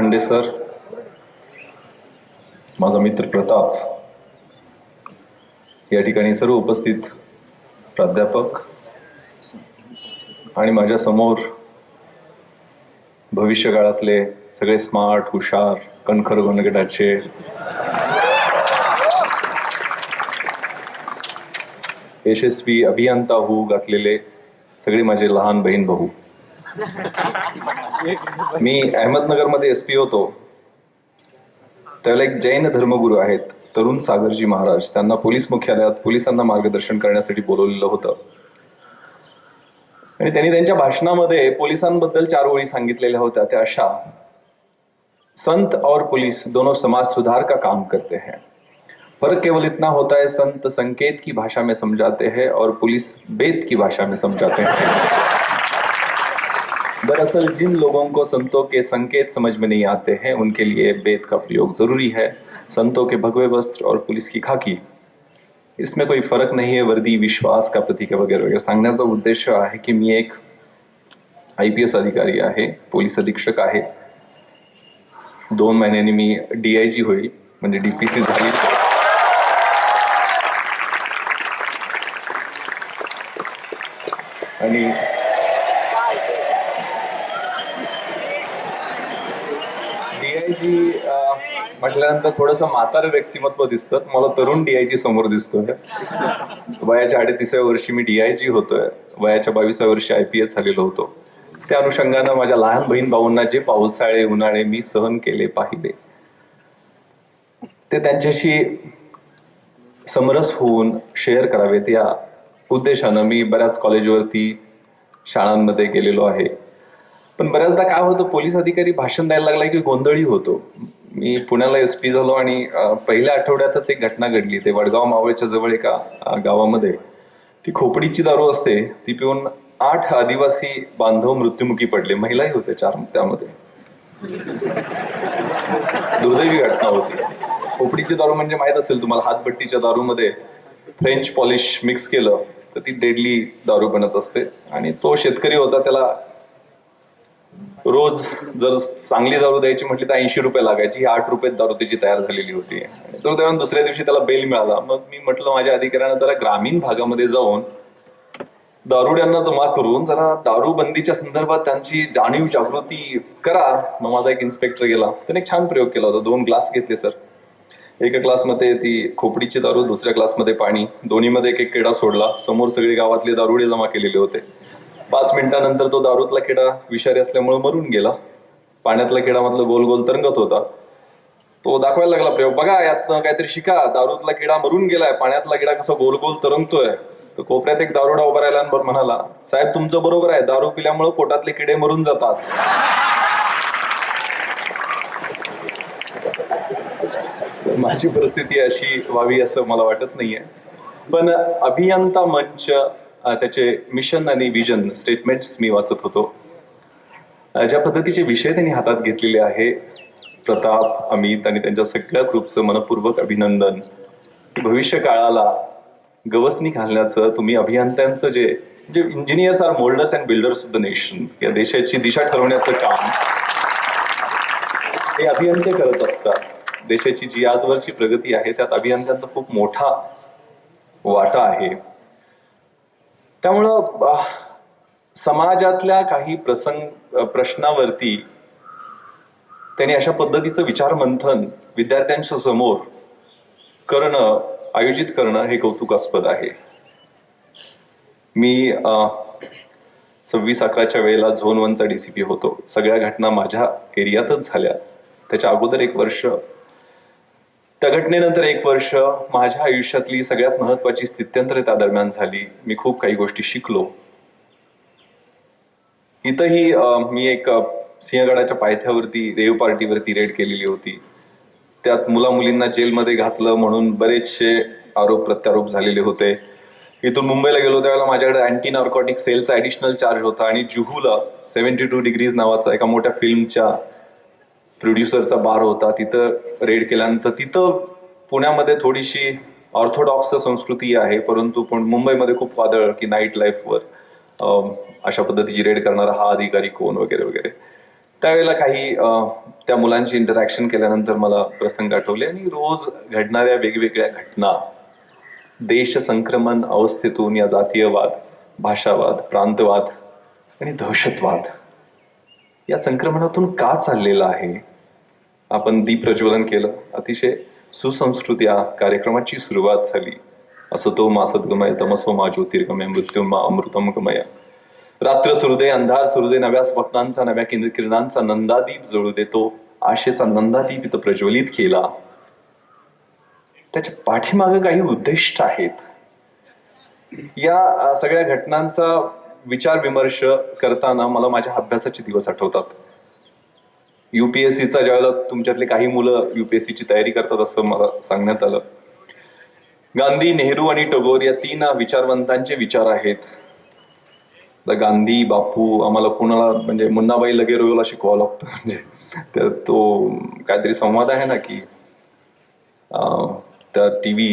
Lokhande sir, माझा मित्र प्रताप, या ठिकाणी सर्व उपस्थित प्राध्यापक आणि माझ्या समोर भविष्यकाळातले सगळे स्मार्ट, हुशार, कणखर गुणगटाचे यशस्वी अभियंता होऊ घातलेले सगळे माझे लहान बहीण भाऊ. मी अहमदनगरमध्ये SP होतो त्यावेळेला एक जैन धर्मगुरू आहेत तरुण सागरजी महाराज, त्यांना पोलीस मुख्यालयात पोलिसांना मार्गदर्शन करण्यासाठी बोलवलेलं होतं आणि त्यांनी त्यांच्या भाषणामध्ये पोलिसांबद्दल 4 ओळी सांगितलेल्या होत्या. त्या अशा: संत और पुलिस दोनों समाज सुधार का काम करते हैं, फर्क केवल इतना होता है संत संकेत की भाषा में समझाते हैं और पुलिस वेद की भाषा में समझाते हैं. दरअसल जिन लोगों को संतों के संकेत समझ में नहीं आते हैं उनके लिए वेद का प्रयोग जरूरी है. संतों के भगवे वस्त्र और पुलिस की खाकी, इसमें कोई फर्क नहीं है, वर्दी विश्वास का प्रतीक है वगैरे वगैरे. सांगण्याचा उद्देश आहे की मी एक IPS अधिकारी आहे, पोलीस अधीक्षक आहे. 2 महिन्यांनी मी DIG होईल, म्हणजे DPC झाली. आणि DIG म्हटल्यानंतर थोडंसं म्हातारं व्यक्तिमत्व दिसतं. मला तरुण DIG समोर दिसतोय. वयाच्या 38व्या वर्षी मी DIG होतोय, वयाच्या 22व्या वर्षी IPS झालेलो होतो. त्या अनुषंगानं माझ्या लहान बहीण भाऊंना जे पावसाळे उन्हाळे मी सहन केले पाहिले ते त्यांच्याशी समरस होऊन शेअर करावेत या उद्देशानं मी बऱ्याच कॉलेजवरती, शाळांमध्ये गेलेलो आहे. पण बऱ्याचदा काय होतं, पोलीस अधिकारी भाषण द्यायला लागला की गोंधळी होतो. मी पुण्याला SP झालो आणि पहिल्या आठवड्यातच एक घटना घडली. ते वडगाव मावळच्या जवळ एका गावामध्ये ती खोपडीची दारू असते ती पिऊन 8 आदिवासी बांधव मृत्युमुखी पडले. महिलाही होते 4 त्यामध्ये. दुर्दैवी घटना होती. खोपडीची दारू म्हणजे माहित असेल तुम्हाला, हातभट्टीच्या दारूमध्ये फ्रेंच पॉलिश मिक्स केलं तर ती डेडली दारू बनत असते. आणि तो शेतकरी होता, त्याला रोज जर चांगली दारू द्यायची म्हटली तर 80 रुपये लागायची. ही 8 रुपयात दारू त्याची तयार झालेली होती. दुर्दैवाने दुसऱ्या दिवशी त्याला बेल मिळाला. मग मी म्हटलं माझ्या अधिकाऱ्यांना जरा ग्रामीण भागामध्ये जाऊन दारुड्यांना जमा करून जरा दारूबंदीच्या संदर्भात त्यांची जाणीव जागृती करा. मग माझा एक इन्स्पेक्टर गेला, त्याने एक छान प्रयोग केला होता. 2 ग्लास घेतले सर. एका ग्लासमध्ये ती खोपडीची दारू, दुसऱ्या ग्लासमध्ये पाणी, दोन्हीमध्ये एक किडा सोडला. समोर सगळे गावातले दारुडे जमा केलेले होते. 5 मिनिटानंतर तो दारूतला किडा विषारी असल्यामुळे मरून गेला. पाण्यातला किडा मधलं गोल गोल तरंगत होता. तो दाखवायला लागला प्रयोग, बघा यातनं काहीतरी शिका, दारूतला किडा मरून गेलाय, पाण्यातला किडा कसा गोल गोल तरंगतोय. तर कोपऱ्यात एक दारुडा उभा राहिला आणि म्हणाला, साहेब तुमचं बरोबर आहे, दारू पिल्यामुळे पोटातले किडे मरून जातात. माझी परिस्थिती अशी व्हावी असं मला वाटत नाहीये. पण अभियंता मंच, त्याचे मिशन आणि विजन स्टेटमेंट्स मी वाचत होतो. ज्या पद्धतीचे विषय त्यांनी हातात घेतलेले आहे, प्रताप, अमित आणि त्यांच्या सगळ्या ग्रुपचं मनपूर्वक अभिनंदन. भविष्य काळाला गवसणी घालण्याचं तुम्ही अभियंत्यांचं जे engineers are moulders and builders of the nation, या देशाची दिशा ठरवण्याचं काम हे अभियंते करत असतात. देशाची जी आजवरची प्रगती आहे त्यात अभियंत्यांचा खूप मोठा वाटा आहे. त्यामुळं समाजातल्या काही प्रश्नावरती त्यांनी अशा पद्धतीचं विचार मंथन विद्यार्थ्यांच्या समोर करणं, आयोजित करणं हे कौतुकास्पद आहे. मी 26/11च्या वेळेला झोन 1चा DCP होतो. सगळ्या घटना माझ्या एरियातच झाल्या. त्याच्या अगोदर 1 वर्ष, त्या घटनेनंतर 1 वर्ष माझ्या आयुष्यातली सगळ्यात महत्वाची स्थित्यंतरे त्या दरम्यान झाली. मी खूप काही गोष्टी शिकलो. इथंही मी एक सिंहगडाच्या पायथ्यावरती रेव पार्टीवरती रेड केलेली होती. त्यात मुलींना जेलमध्ये घातलं म्हणून बरेचसे आरोप प्रत्यारोप झालेले होते. इथून मुंबईला गेलो त्यावेळेला माझ्याकडे अँटी नार्कोटिक सेलचा ऍडिशनल चार्ज होता आणि जुहूला 72 डिग्रीज नावाचा एका मोठ्या फिल्मच्या प्रोड्युसरचा बार होता. तिथं रेड केल्यानंतर तिथं पुण्यामध्ये थोडीशी ऑर्थोडॉक्स संस्कृती आहे, परंतु पण मुंबईमध्ये खूप वादळ की नाईट लाईफवर अशा पद्धतीची रेड करणारा हा अधिकारी कोण वगैरे वगैरे. त्यावेळेला काही त्या मुलांची इंटरॅक्शन केल्यानंतर मला प्रसंग आठवले आणि रोज घडणाऱ्या वेगवेगळ्या घटना, देश संक्रमण अवस्थेतून या जातीयवाद, भाषावाद, प्रांतवाद आणि दहशतवाद या संक्रमणातून का चाललेला आहे. आपण दीप प्रज्वलन केलं, अतिशय सुसंस्कृत या कार्यक्रमाची सुरुवात झाली. असतो मा सद्गमय तमसो मा ज्योतिर्गमय मृत्युं मा अमृतम गमय. रात्र सुरू दे, अंधार सुरू दे, नव्या स्वप्नांचा, नव्या किरणांचा नंदादीप जळू दे. तो आशेचा नंदादीप इथं प्रज्वलित केला. त्याच्या पाठीमागे काही उद्दिष्ट आहेत. या सगळ्या घटनांचा विचार विमर्श करताना मला माझ्या अभ्यासाचे दिवस आठवतात. UPSCचा ज्यावेळेला तुमच्यातले काही मुलं UPSCची तयारी करतात असं मला सांगण्यात आलं. गांधी, नेहरू आणि टागोर या 3 विचारवंतांचे विचार आहेत. गांधी, बापू, आम्हाला कुणाला म्हणजे मुन्नाबाई लगेरोला शिकवावं लागतं. म्हणजे तो काहीतरी संवाद आहे ना की त्या TV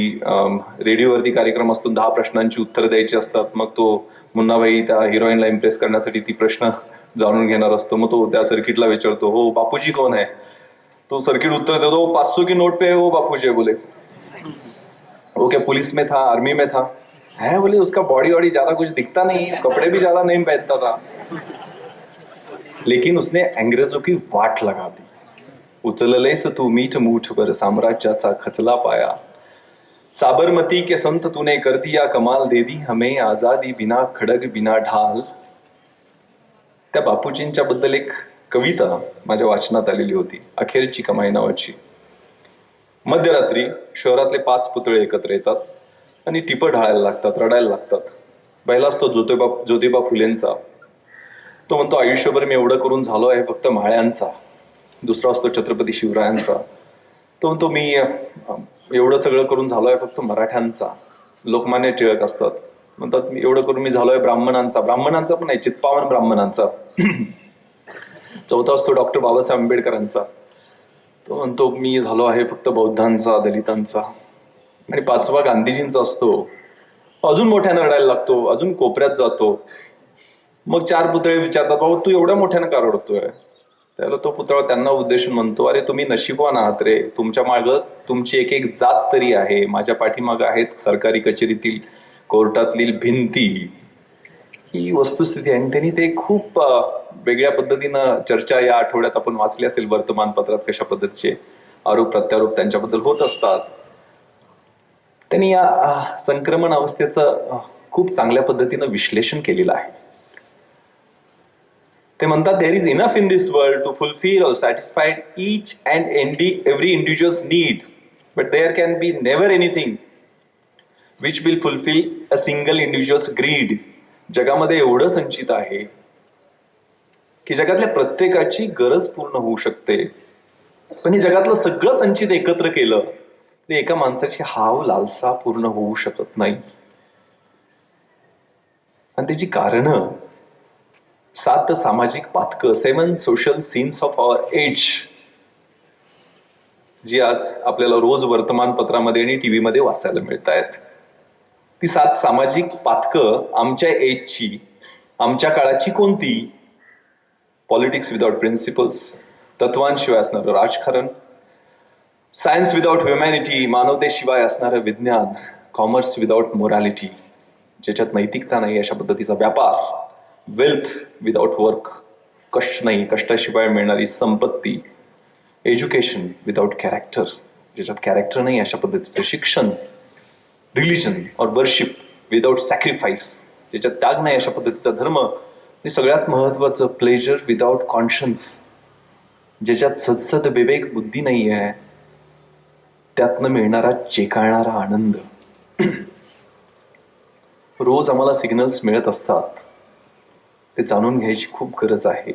रेडिओवरती कार्यक्रम असतो, 10 प्रश्नांची उत्तरं द्यायची असतात. मग तो मुन्नाबाई त्या हिरोईनला इम्प्रेस करण्यासाठी ती प्रश्न जाणून घेणार असतो. मग तो त्या सर्किटला विचारतो, हो बापूजी कौन है. तो सर्किट उत्तर देतो, 500 की नोट पे वो बापूजी बोले. वो क्या पुलिस में था, आर्मी में था. है बोले, उसका बॉडी वॉडी ज्यादा कुछ दिखता नहीं, कपड़े भी ज्यादा नहीं पहनता था, लेकिन उसने अंग्रेजों की वाट लगा दी. उचललेस तू मीठ मूठभर साम्राज्याचा खचला पाया. साबरमती के संत तूने कर दिया कमाल, दे दी हमें आजादी बिना खडग बिना ढाल. त्या बापूजींच्या बद्दल एक कविता माझ्या वाचनात आलेली होती, अखेरची कमाई नावाची. मध्यरात्री शहरातले 5 पुतळे एकत्र येतात आणि टिपं ढाळायला लागतात, रडायला लागतात. पहिला असतो ज्योतिबा फुलेंचा. तो म्हणतो, आयुष्यभर मी एवढं करून झालो आहे फक्त म्हाळ्यांचा. दुसरा असतो छत्रपती शिवरायांचा. तो म्हणतो, मी एवढं सगळं करून झालोय फक्त मराठ्यांचा. लोकमान्य टिळक असतात, म्हणतात मी एवढं करून मी झालोय ब्राह्मणांचा. ब्राह्मणांचा पण नाही, चित्पावन ब्राह्मणांचा. चौथा असतो डॉक्टर बाबासाहेब आंबेडकरांचा. तो म्हणतो मी झालो आहे फक्त बौद्धांचा, दलितांचा. आणि 5वा गांधीजींचा असतो. अजून मोठ्यानं रडायला लागतो, अजून कोपऱ्यात जातो. मग 4 पुतळे विचारतात, बाबा तू एवढ्या मोठ्यानं का रडतोय. त्याला तो पुतळा त्यांना उद्देशून म्हणतो, अरे तुम्ही नशीबवान आहात रे, तुमच्या मागं तुमची एक एक जात तरी आहे. माझ्या पाठीमागं आहेत सरकारी कचेरीतील, कोर्टातील भिंती. ही वस्तुस्थिती आहे. आणि त्यांनी ते खूप वेगळ्या पद्धतीनं चर्चा या आठवड्यात आपण वाचली असेल वर्तमानपत्रात, कशा पद्धतीचे आरोप प्रत्यारोप त्यांच्याबद्दल होत असतात. त्यांनी या संक्रमण अवस्थेचं खूप चांगल्या पद्धतीनं विश्लेषण केलेलं आहे. ते म्हणतात, there is enough in this world to fulfil or satisfied each and every individuals need, but there can be never anything which will fulfil a single individuals greed. जगामध्ये एवढं संचित आहे की जगातल्या प्रत्येकाची गरज पूर्ण होऊ शकते. पण हे जगातलं सगळं संचित एकत्र केलं तर एका माणसाची हाव लालसा पूर्ण होऊ शकत नाही. आणि त्याची कारणं 7 सामाजिक पातकं, 7 social sins of our age, जी आज आपल्याला रोज वर्तमानपत्रामध्ये आणि TV मध्ये वाचायला मिळत आहेत. ती 7 सामाजिक पातकं आमच्या एजची, आमच्या काळाची कोणती? पॉलिटिक्स विदाउट प्रिन्सिपल्स, तत्वांशिवाय असणारं राजकारण, सायन्स विदाउट ह्युमॅनिटी, मानवतेशिवाय असणारं विज्ञान, कॉमर्स विदाउट मोरॅलिटी, ज्याच्यात नैतिकता नाही अशा पद्धतीचा व्यापार, वेल्थ विदाउट वर्क, कष्ट नाही, कष्टाशिवाय मिळणारी संपत्ती, एज्युकेशन विदाउट कॅरेक्टर, ज्याच्यात कॅरेक्टर नाही अशा पद्धतीचं शिक्षण, रिलिजन और वर्शिप विदाउट सॅक्रिफाईस, ज्याच्यात त्याग नाही अशा पद्धतीचा धर्म, आणि सगळ्यात महत्वाचं प्लेजर विदाउट कॉन्शन्स, ज्याच्यात सदसद विवेक बुद्धी नाही आहे, त्यातनं मिळणारा चेकाळणारा आनंद. रोज आम्हाला सिग्नल्स मिळत असतात, ते जाणून घ्यायची खूप गरज आहे.